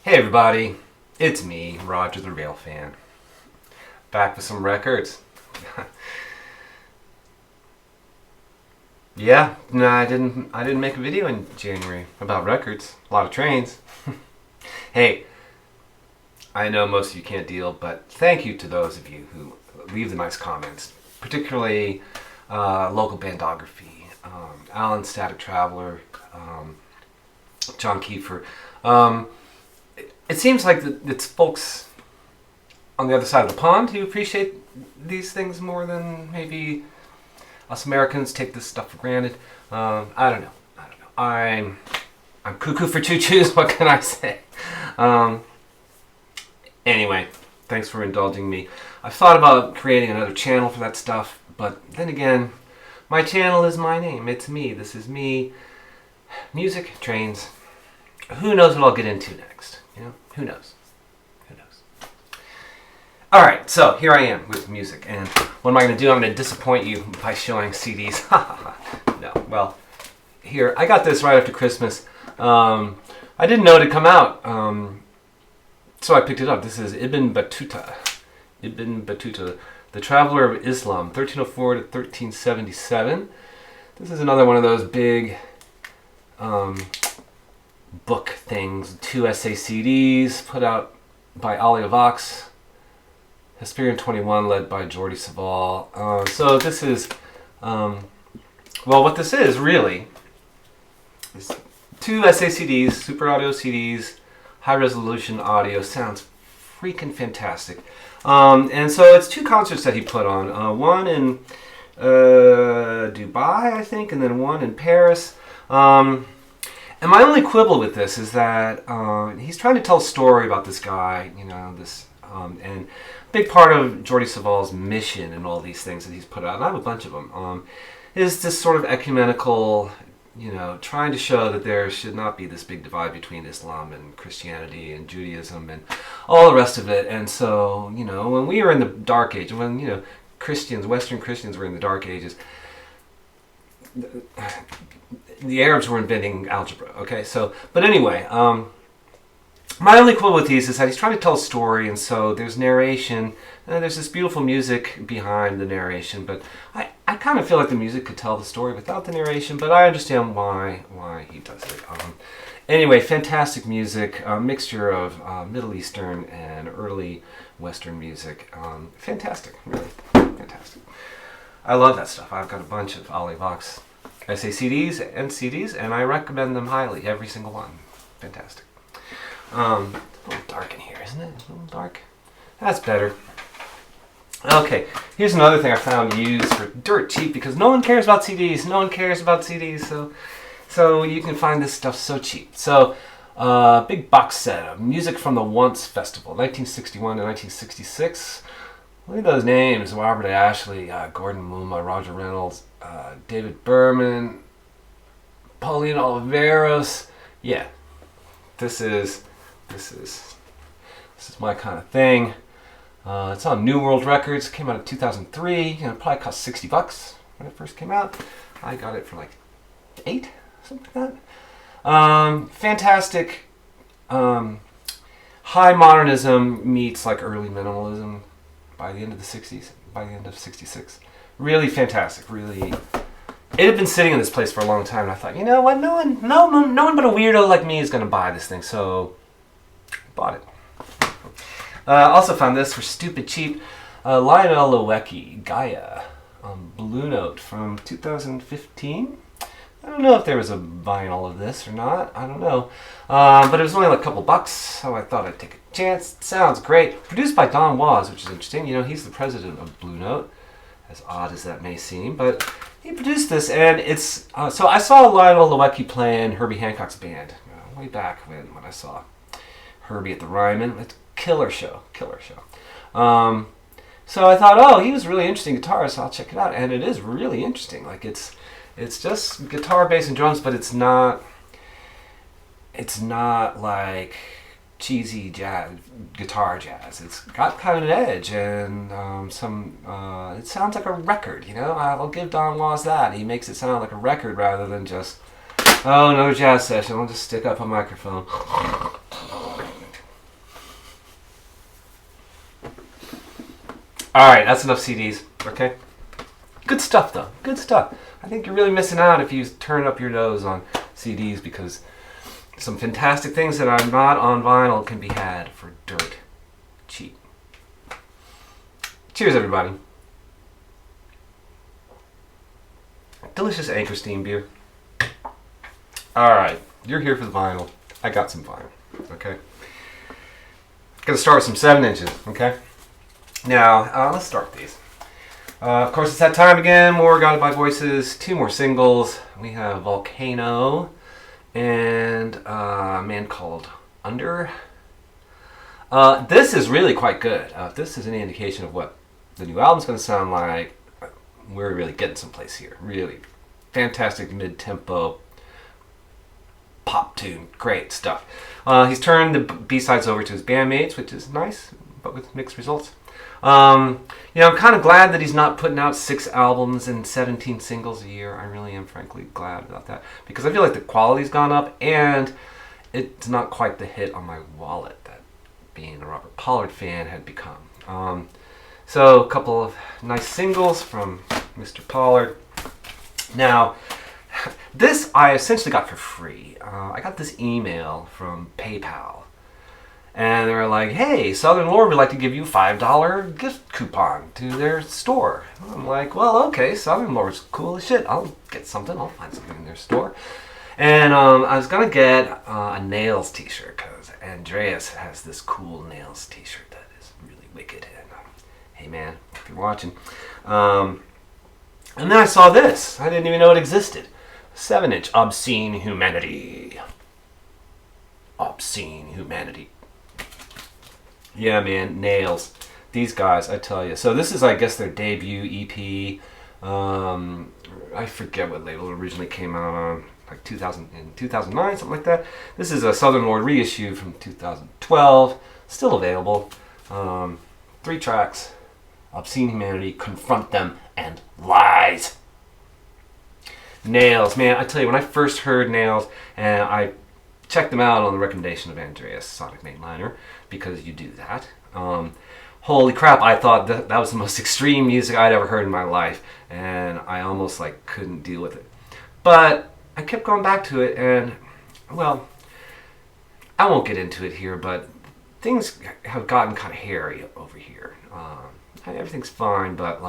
Hey everybody, it's me, Rodger the Rail Fan, back with some records. Yeah, no, I didn't make a video in January about records. A lot of trains. Hey, I know most of you can't deal, but thank you to those of you who leave the nice comments, particularly local bandography, Alan Static Traveler, John Kiefer. It seems like it's folks on the other side of the pond who appreciate these things more than maybe us Americans take this stuff for granted. I don't know. I'm cuckoo for choo-choos. What can I say? Anyway, thanks for indulging me. I've thought about creating another channel for that stuff, but then again, my channel is my name. It's me. This is me. Music, trains. Who knows what I'll get into next? You know, who knows? Who knows? All right, so here I am with music, and what am I going to do? I'm going to disappoint you by showing CDs. No, well, here, I got this right after Christmas. I didn't know it had come out, so I picked it up. This is Ibn Battuta, the Traveler of Islam, 1304 to 1377. This is another one of those big book things, 2 essay CDs put out by Ali Vox, Hesperian 21 led by Jordi Savall. So this is, well, what this is really is 2 essay CDs, super audio CDs, high resolution audio, sounds freaking fantastic. And so it's 2 concerts that he put on, one in Dubai, I think, and then one in Paris. And my only quibble with this is that he's trying to tell a story about this guy, you know, and a big part of Jordi Savall's mission and all these things that he's put out, and I have a bunch of them, is this sort of ecumenical, you know, trying to show that there should not be this big divide between Islam and Christianity and Judaism and all the rest of it. And so, you know, when we were in the Dark Age, when, you know, Western Christians were in the Dark Ages, the Arabs were inventing algebra, okay? So, but anyway, my only quibble with these is that he's trying to tell a story, and so there's narration, and there's this beautiful music behind the narration, but I kind of feel like the music could tell the story without the narration, but I understand why he does it. Anyway, fantastic music, a mixture of Middle Eastern and early Western music. Fantastic, really, fantastic. I love that stuff. I've got a bunch of Ali Vox essay CDs and CDs, and I recommend them highly, every single one. Fantastic. It's a little dark in here, isn't it? A little dark. That's better. Okay, here's another thing I found used for dirt cheap because no one cares about CDs. No one cares about CDs, so you can find this stuff so cheap. So, big box set of music from the Once Festival, 1961 to 1966. Look at those names: Robert Ashley, Gordon Muma, Roger Reynolds, David Berman, Pauline Oliveros. Yeah, this is my kind of thing. It's on New World Records. Came out in 2003. You know, it probably cost $60 when it first came out. I got it for like $8, something like that. Fantastic. High modernism meets like early minimalism. By the end of the 60s, by the end of 66. Really fantastic, really. It had been sitting in this place for a long time, and I thought, you know what, no one but a weirdo like me is going to buy this thing, so bought it. Also found this for stupid cheap. Lionel Lowecky, Gaia, Blue Note from 2015. I don't know if there was a vinyl of this or not. I don't know. But it was only like a couple bucks, so I thought I'd take a chance. It sounds great. Produced by Don Was, which is interesting. You know, he's the president of Blue Note, as odd as that may seem. But he produced this, and it's... so I saw Lionel Lowecky playing Herbie Hancock's band way back when I saw Herbie at the Ryman. It's a killer show. So I thought, oh, he was a really interesting guitarist, so I'll check it out. And it is really interesting. Like, it's just guitar, bass, and drums, but it's not like cheesy jazz, guitar jazz. It's got kind of an edge and it sounds like a record, you know? I'll give Don Was that. He makes it sound like a record rather than just, oh, another jazz session. I'll just stick up a microphone. All right, that's enough CDs. Okay. Good stuff, though. Good stuff. I think you're really missing out if you turn up your nose on CDs, because some fantastic things that are not on vinyl can be had for dirt cheap. Cheers, everybody. Delicious Anchor Steam beer. All right, you're here for the vinyl. I got some vinyl. Okay. Gonna start with some 7 inches. Okay. Now let's start these. Of course, it's that time again. More Guided by Voices. 2 more singles. We have Volcano and a man called Under. This is really quite good. If this is any indication of what the new album's going to sound like, we're really getting someplace here. Really fantastic mid-tempo pop tune. Great stuff. He's turned the B-sides over to his bandmates, which is nice, but with mixed results. I'm kind of glad that he's not putting out 6 albums and 17 singles a year. I really am, frankly, glad about that, because I feel like the quality's gone up, and it's not quite the hit on my wallet that being a Robert Pollard fan had become. So a couple of nice singles from Mr. Pollard. Now, this I essentially got for free. I got this email from PayPal. And they were like, hey, Southern Lord would like to give you $5 gift coupon to their store. I'm like, well, okay, Southern Lord's cool as shit. I'll get something. I'll find something in their store. And I was going to get a Nails t-shirt, because Andreas has this cool Nails t-shirt that is really wicked. And hey, man, if you're watching. And then I saw this. I didn't even know it existed. 7-inch Obscene Humanity. Obscene Humanity. Yeah, man, Nails. These guys, I tell you. So this is, I guess, their debut EP. I forget what label it originally came out on, like 2009, something like that. This is a Southern Lord reissue from 2012. Still available. 3 tracks. Obscene Humanity, Confront Them, and Lies. Nails, man, I tell you, when I first heard Nails, and I checked them out on the recommendation of Andreas, Sonic Mainliner, because you do that. Holy crap, I thought that was the most extreme music I'd ever heard in my life, and I almost couldn't deal with it. But I kept going back to it, and, well, I won't get into it here, but things have gotten kind of hairy over here. Everything's fine, but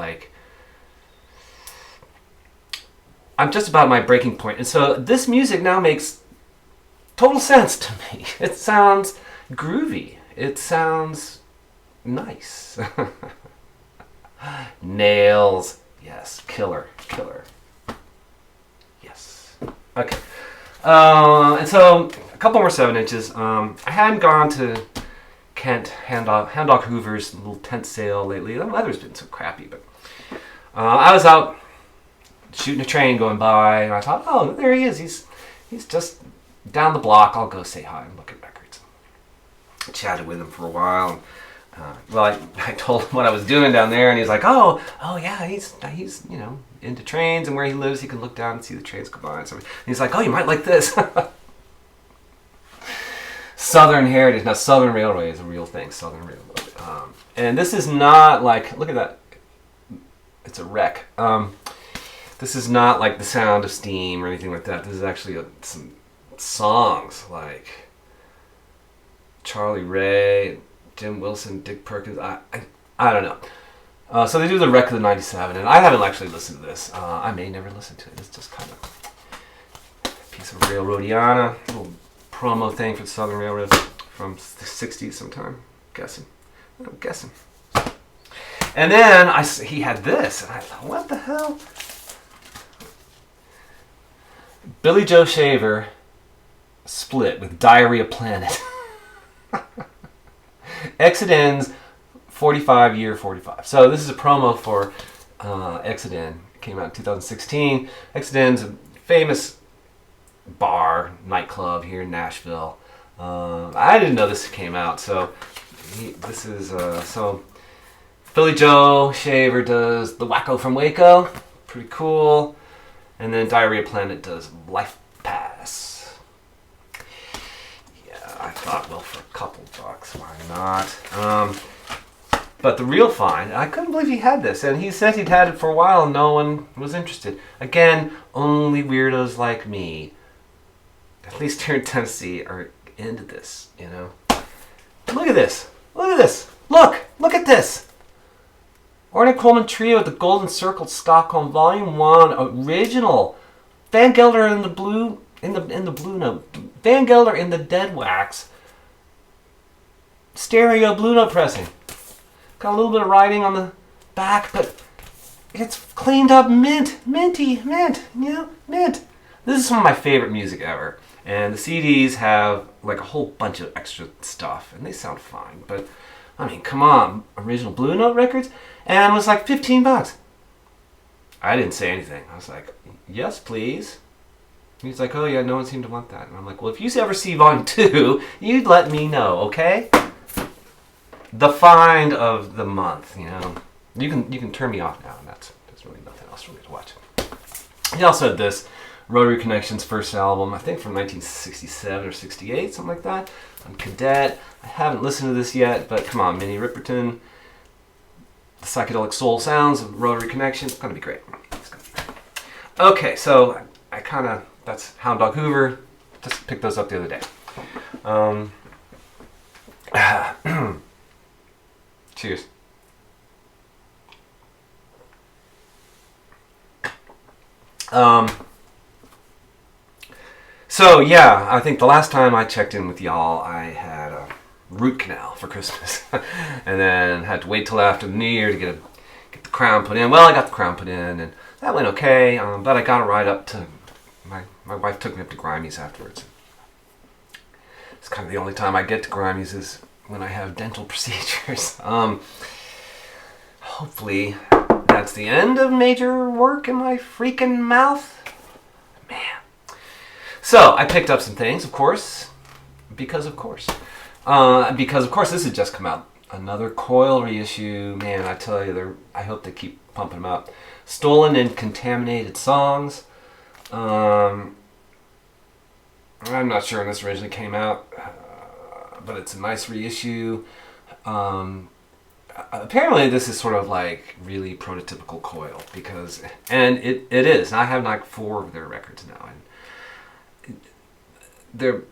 I'm just about my breaking point. And so this music now makes total sense to me. It sounds groovy. It sounds nice. Nails. Yes. Killer. Yes. Okay. And so a couple more 7 inches. I hadn't gone to Kent, Hand-Dog Hoover's little tent sale lately. The weather's been so crappy, but I was out shooting a train going by, and I thought, oh, there he is. He's just down the block. I'll go say hi and look at records. I chatted with him for a while. I told him what I was doing down there, and he's like, oh yeah, he's into trains, and where he lives, he can look down and see the trains go by. And he's like, oh, you might like this. Southern Heritage. Now, Southern Railway is a real thing. Southern Railroad. And this is not look at that. It's a wreck. This is not like The Sound of Steam or anything like that. This is actually some songs like Charlie Ray, Jim Wilson, Dick Perkins. I don't know. So they do the wreck of the 97, and I haven't actually listened to this. I may never listen to it. It's just kind of a piece of Railroadiana, a little promo thing for the Southern Railroad from the 60s sometime. I'm guessing. And then he had this, and I thought, what the hell? Billy Joe Shaver split with Diarrhea Planet. Exit ends 45 year 45. So this is a promo for Exit End. It came out in 2016. Exit End's a famous nightclub here in Nashville. I didn't know this came out, so this is so Billy Joe Shaver does The Wacko from Waco. Pretty cool. And then Diarrhea Planet does Life Pass. Yeah, I thought, well, for a couple bucks, why not? But the real find, I couldn't believe he had this, and he said he'd had it for a while and no one was interested. Again, only weirdos like me, at least here in Tennessee, are into this, you know. Look at this. Look at this. Look at this. Ornette Coleman Trio at the Golden Circle Stockholm Volume 1 original. Van Gelder in the blue note. Van Gelder in the dead wax. Stereo blue note pressing. Got a little bit of writing on the back, but it's cleaned up mint. Minty. Mint. You know, mint. This is some of my favorite music ever. And the CDs have like a whole bunch of extra stuff, and they sound fine. But, I mean, come on. Original Blue Note records? And it was like $15. I didn't say anything. I was like, yes, please. He's like, oh yeah, no one seemed to want that. And I'm like, well, if you ever see Volume 2, you'd let me know, okay? The find of the month, you know. You can turn me off now, and there's really nothing else for me to watch. He also had this Rotary Connections first album, I think from 1967 or 68, something like that, on Cadet. I haven't listened to this yet, but come on, Minnie Riperton. The psychedelic soul sounds of Rotary Connections. It's going to be great. It's going to be great. Okay, so that's Hound Dog Hoover. Just picked those up the other day. Cheers. So yeah, I think the last time I checked in with y'all, I had a root canal for Christmas, and then had to wait till after the New Year to get the crown put in. Well, I got the crown put in, and that went okay. But I got a ride up to my wife took me up to Grimey's afterwards. It's kind of the only time I get to Grimey's is when I have dental procedures. Hopefully that's the end of major work in my freaking mouth. Man. So I picked up some things, of course, because of course this had just come out. Another Coil reissue. Man, I tell you, I hope they keep pumping them out. Stolen and Contaminated Songs. I'm not sure when this originally came out, but it's a nice reissue. Apparently this is sort of like really prototypical Coil, and it is. I have like 4 of their records now, and they're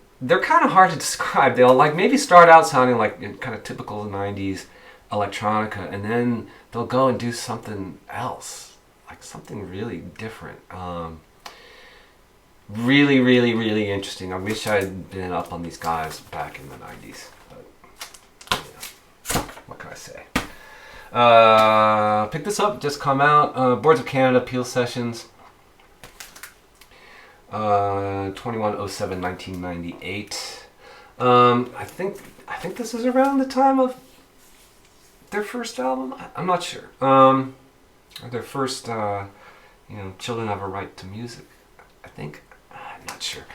kind of hard to describe. They'll like maybe start out sounding like kind of typical 90s electronica, and then they'll go and do something else, like something really different. Really, really, really interesting. I wish I'd been up on these guys back in the 90s. But, you know, what can I say? Pick this up, just come out. Boards of Canada Peel Sessions. 21/07/1998. I think this is around the time of their first album. I'm not sure. Or their first, Children Have a Right to Music. I think. I'm not sure.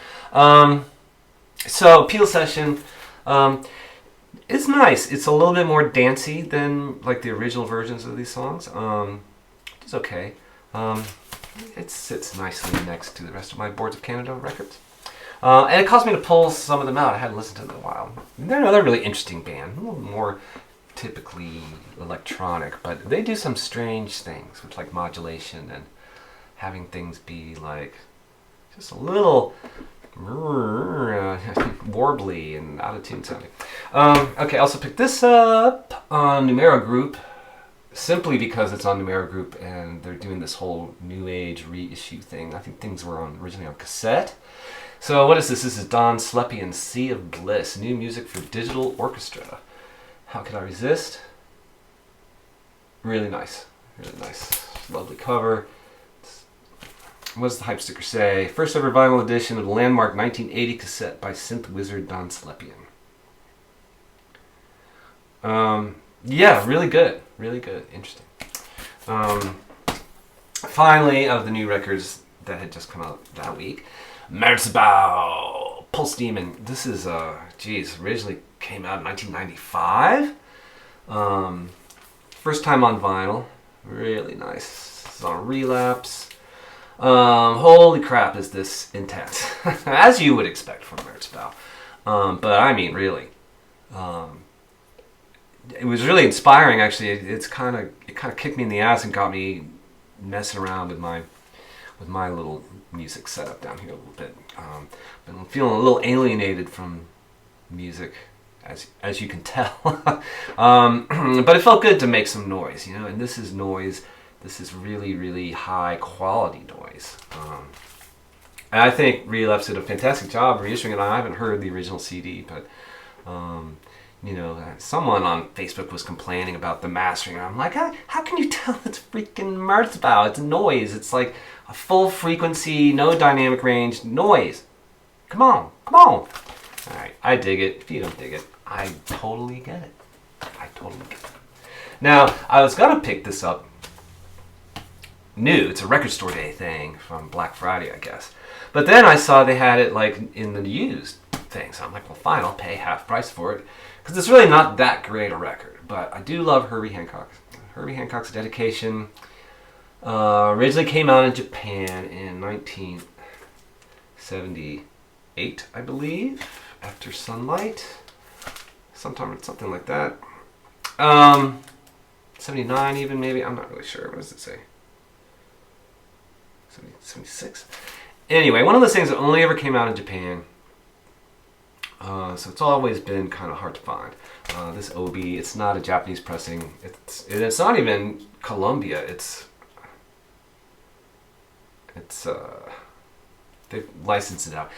So Peel Session is nice. It's a little bit more dancey than like the original versions of these songs. It's okay. It sits nicely next to the rest of my Boards of Canada records. And it caused me to pull some of them out. I hadn't listened to them in a while. They're another really interesting band. A little more typically electronic, but they do some strange things with like modulation and having things be like just a little warbly and out of tune sounding. Okay, I also picked this up on Numero Group, simply because it's on Numero Group and they're doing this whole new age reissue thing. I think things were originally on cassette. So what is this? This is Don Slepian's Sea of Bliss, new music for digital orchestra. How Could I Resist? Really nice. Really nice. Lovely cover. What does the hype sticker say? First ever vinyl edition of the landmark 1980 cassette by synth wizard Don Slepian. Yeah, really good. Really good. Interesting. Finally, of the new records that had just come out that week, Merzbow, Pulse Demon. This is, originally came out in 1995. First time on vinyl. Really nice. It's on Relapse. Holy crap, is this intense. As you would expect from Merzbow. But I mean, really. it was really inspiring. Actually, it kind of kicked me in the ass and got me messing around with my little music setup down here a little bit. But I'm feeling a little alienated from music, as you can tell. But it felt good to make some noise, you know. And this is noise. This is really, really high quality noise. And I think Relapse did a fantastic job reissuing it. I haven't heard the original CD, but you know, someone on Facebook was complaining about the mastering. I'm like, how can you tell it's freaking Merzbow? It's noise. It's like a full frequency, no dynamic range noise. Come on, come on. All right, I dig it. If you don't dig it, I totally get it. I totally get it. Now, I was gonna pick this up new. It's a record store day thing from Black Friday, I guess. But then I saw they had it like in the used thing, so I'm like, well, fine, I'll pay half price for it. Because it's really not that great a record, but I do love Herbie Hancock. Herbie Hancock's Dedication originally came out in Japan in 1978, I believe, after Sunlight, something like that. 79 even, maybe, I'm not really sure. What does it say? 76? Anyway, one of those things that only ever came out in Japan. So it's always been kind of hard to find. This Obi, it's not a Japanese pressing. It's not even Columbia. They've licensed it out.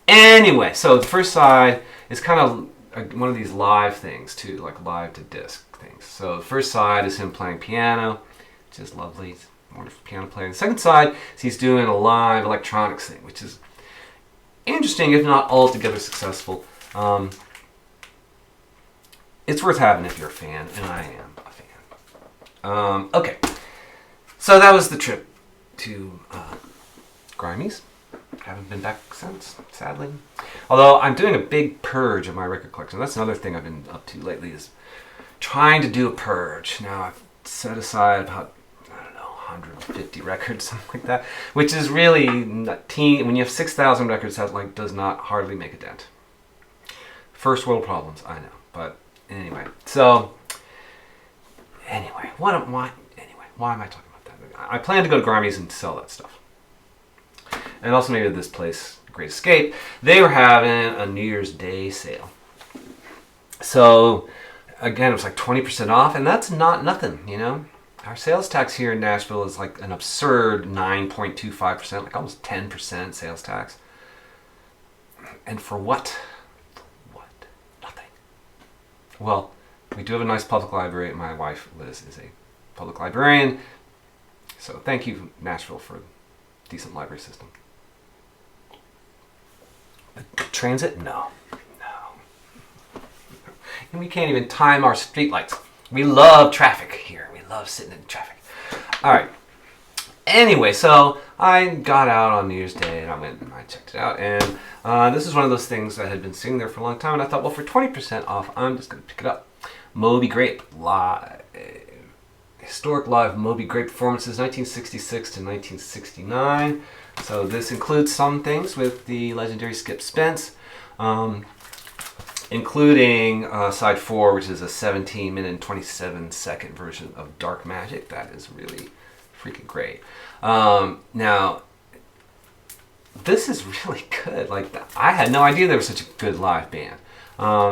Anyway, so the first side is kind of one of these live things too, like live to disc things. So the first side is him playing piano, which is lovely. Wonderful piano player. The second side is he's doing a live electronics thing, which is interesting, if not altogether successful. It's worth having if you're a fan, and I am a fan. Okay, so that was the trip to Grimey's. Haven't been back since, sadly. Although I'm doing a big purge of my record collection. That's another thing I've been up to lately, is trying to do a purge. Now I've set aside about 150 records, something like that, which is really when you have 6,000 records, that like does not hardly make a dent. First world problems, I know, but anyway. So why am I talking about that? I plan to go to Grimey's and sell that stuff, and also maybe this place, Great Escape. They were having a New Year's Day sale, so again it was like 20% off, and that's not nothing, you know. Our sales tax here in Nashville is like an absurd 9.25%, like almost 10% sales tax. And for what? What? Nothing. Well, we do have a nice public library. My wife, Liz, is a public librarian. So thank you, Nashville, for a decent library system. Transit? No. And we can't even time our streetlights. We love traffic here. Love sitting in traffic. All right. Anyway, so I got out on New Year's Day and I went and I checked it out. And this is one of those things that had been sitting there for a long time. And I thought, well, for 20% off, I'm just going to pick it up. Moby Grape live. Historic live Moby Grape performances, 1966 to 1969. So this includes some things with the legendary Skip Spence. Including side 4, which is a 17-minute and 27-second version of Dark Magic. That is really freaking great. Now, this is really good. Like, I had no idea there was such a good live band.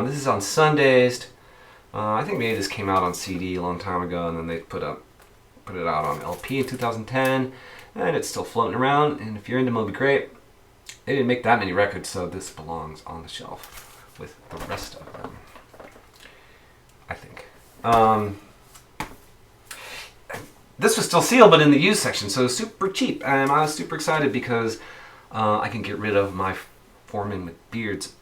This is on Sundays. I think maybe this came out on CD a long time ago, and then they put it out on LP in 2010, and it's still floating around. And if you're into Moby Grape, they didn't make that many records, so this belongs on the shelf with the rest of them, I think. This was still sealed, but in the used section, so super cheap. And I was super excited because I can get rid of my Foreman with Beards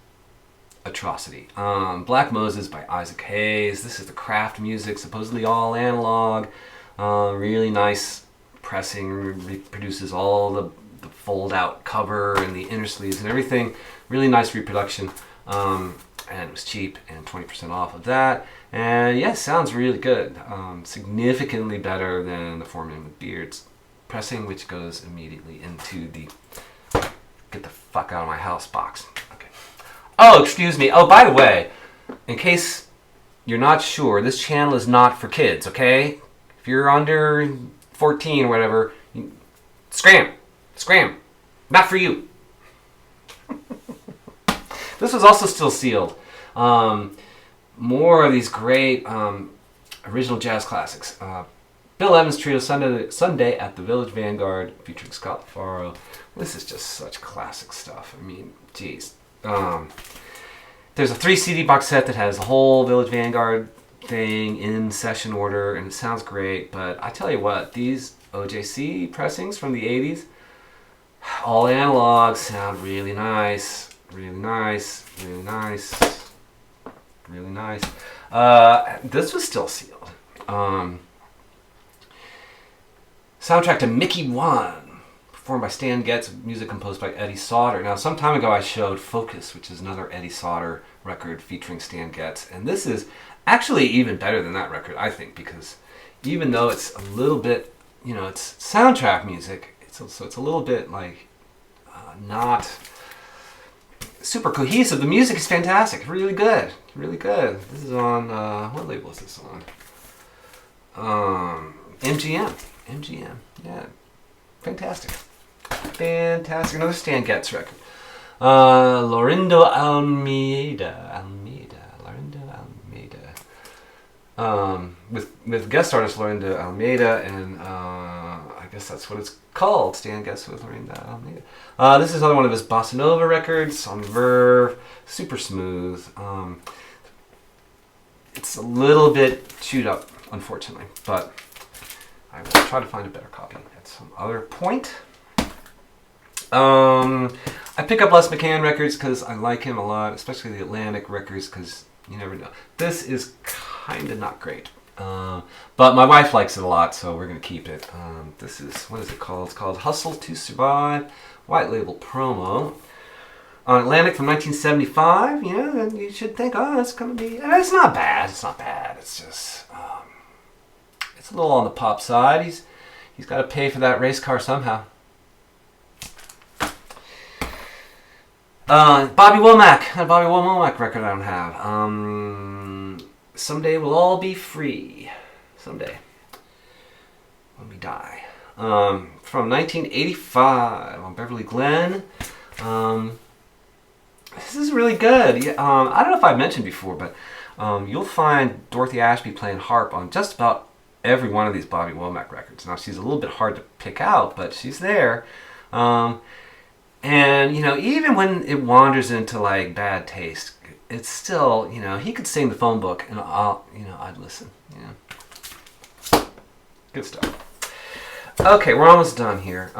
atrocity. Black Moses by Isaac Hayes. This is the Kraft music, supposedly all analog. Really nice pressing, reproduces all the fold-out cover and the inner sleeves and everything. Really nice reproduction. And it was cheap and 20% off of that. And yes, sounds really good. Significantly better than the Foreman with Beards pressing, which goes immediately into the get the fuck out of my house box. Okay. Oh, excuse me. Oh, by the way, in case you're not sure, this channel is not for kids, okay? If you're under 14 or whatever, scram. Scram. Not for you. This was also still sealed. More of these great original jazz classics. Bill Evans Trio, Sunday at the Village Vanguard, featuring Scott LaFaro. This is just such classic stuff. I mean, geez. There's a 3 CD box set that has the whole Village Vanguard thing in session order, and it sounds great. But I tell you what, these OJC pressings from the 80s, all analog, sound really nice. Really nice. Really nice. Really nice. This was still sealed. Soundtrack to Mickey 1, performed by Stan Getz, music composed by Eddie Sauter. Now, some time ago I showed Focus, which is another Eddie Sauter record featuring Stan Getz. And this is actually even better than that record, I think, because even though it's a little bit, it's soundtrack music, it's a little bit like not super cohesive. The music is fantastic, really good, really good. This is on, what label is this on? MGM, yeah. Fantastic. Fantastic. Another Stan Getz record. Lorindo Almeida. With guest artist Lorindo Almeida, and I guess that's what it's called, Stan Getz with Lorindo Almeida. This is another one of his bossa nova records on Verve. Super smooth. It's a little bit chewed up, unfortunately, but I will try to find a better copy at some other point. I pick up Les McCann records because I like him a lot, especially the Atlantic records, because you never know. This is kind of not great, but my wife likes it a lot, so we're going to keep it. This is, what is it called? It's called Hustle to Survive, white label promo. On Atlantic from 1975, and you should think, oh, it's going to be, it's not bad, it's just, it's a little on the pop side. He's got to pay for that race car somehow. Bobby Womack. A Bobby Womack record I don't have. Someday We'll All Be Free. Someday. When we die. From 1985 on Beverly Glen. This is really good. I don't know if I've mentioned before, but you'll find Dorothy Ashby playing harp on just about every one of these Bobby Womack records. Now, she's a little bit hard to pick out, but she's there. And, even when it wanders into, like, bad taste, it's still, he could sing the phone book, and I'd listen, Good stuff. Okay, we're almost done here.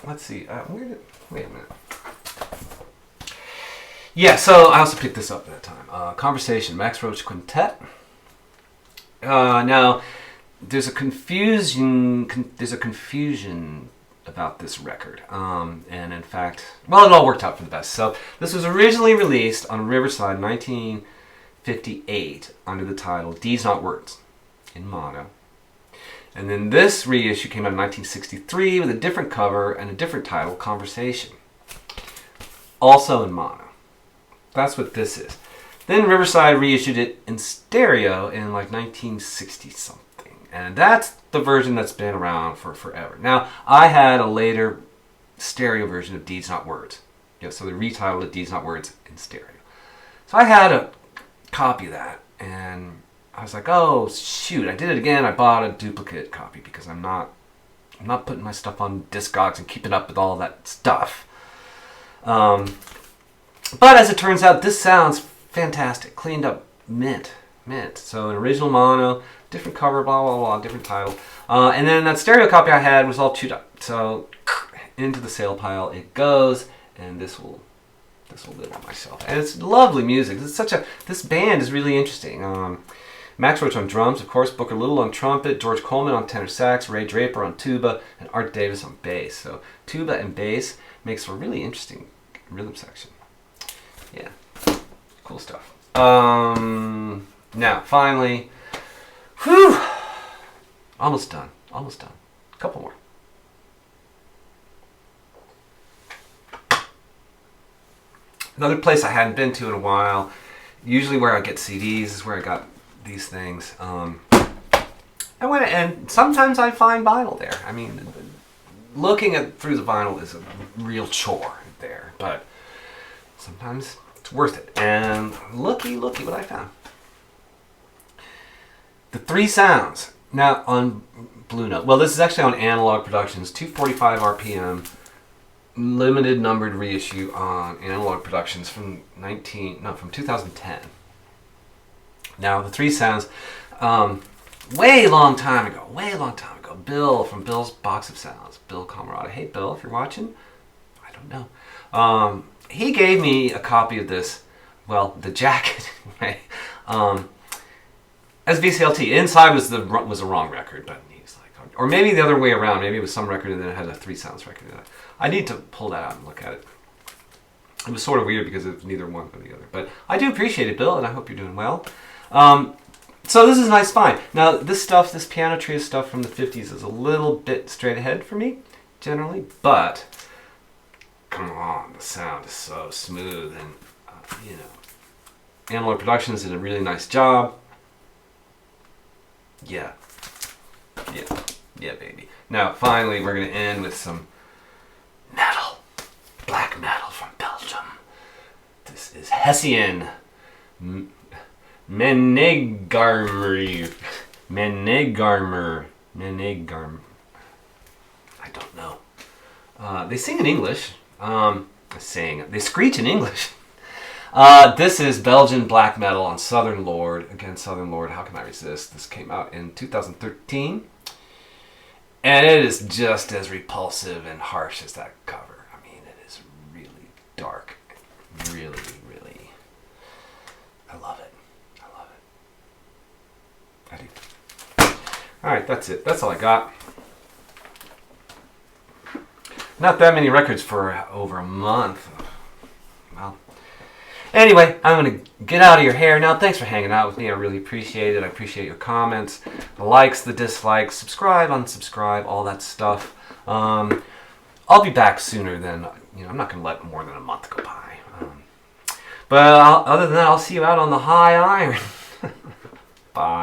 Let's see. Wait a minute. Yeah, so I also picked this up at that time. Conversation, Max Roach Quintet. Now, there's a confusion about this record, and in fact, it all worked out for the best. So this was originally released on Riverside in 1958 under the title Deeds Not Words in mono, and then this reissue came out in 1963 with a different cover and a different title, Conversation, also in mono. That's what this is. Then Riverside reissued it in stereo in like 1960 something. And that's the version that's been around for forever. Now, I had a later stereo version of Deeds Not Words. So they retitled it Deeds Not Words in stereo. So I had a copy of that. And I was like, oh, shoot, I did it again. I bought a duplicate copy because I'm not putting my stuff on Discogs and keeping up with all that stuff. But as it turns out, this sounds fantastic. Cleaned up, mint. So an original mono, different cover, blah, blah, blah, different title. And then that stereo copy I had was all chewed up. So into the sale pile it goes, and this will live on my shelf. And it's lovely music. This band is really interesting. Max Roach on drums, of course, Booker Little on trumpet, George Coleman on tenor sax, Ray Draper on tuba, and Art Davis on bass. So tuba and bass makes for a really interesting rhythm section. Yeah, cool stuff. Now, finally, almost done. A couple more. Another place I hadn't been to in a while Usually where I get CDs is where I got these things. And sometimes I find vinyl there. I mean, looking through the vinyl is a real chore there, but sometimes it's worth it. And looky what I found. The Three Sounds. Now on Blue Note. Well, this is actually on Analog Productions, 245 RPM, limited numbered reissue on Analog Productions from 2010. Now the Three Sounds, way long time ago, Bill from Bill's Box of Sounds, Bill Camarada. Hey Bill, if you're watching, I don't know. He gave me a copy of this, well, the jacket, right? As VCLT. Inside was the wrong record, but he's like, or maybe the other way around. Maybe it was some record and then it had a Three Sounds record in it. I need to pull that out and look at it. It was sort of weird because it was neither one or the other. But I do appreciate it, Bill, and I hope you're doing well. So this is a nice find. Now this piano trio stuff from the 50s is a little bit straight ahead for me, generally, but come on, the sound is so smooth, and Analog Productions did a really nice job. Yeah, baby. Now finally we're going to end with some metal, black metal from Belgium. This is Hessian Menegarmer. I don't know. They sing in English. They screech in English. This is Belgian black metal on Southern Lord. Again, Southern Lord, how can I resist? This came out in 2013. And it is just as repulsive and harsh as that cover. I mean, it is really dark. Really. I love it. I do. Alright, that's it. That's all I got. Not that many records for over a month. Well, anyway, I'm going to get out of your hair now. Thanks for hanging out with me. I really appreciate it. I appreciate your comments, the likes, the dislikes, subscribe, unsubscribe, all that stuff. I'll be back sooner than, I'm not going to let more than a month go by. But other than that, I'll see you out on the high iron. Bye.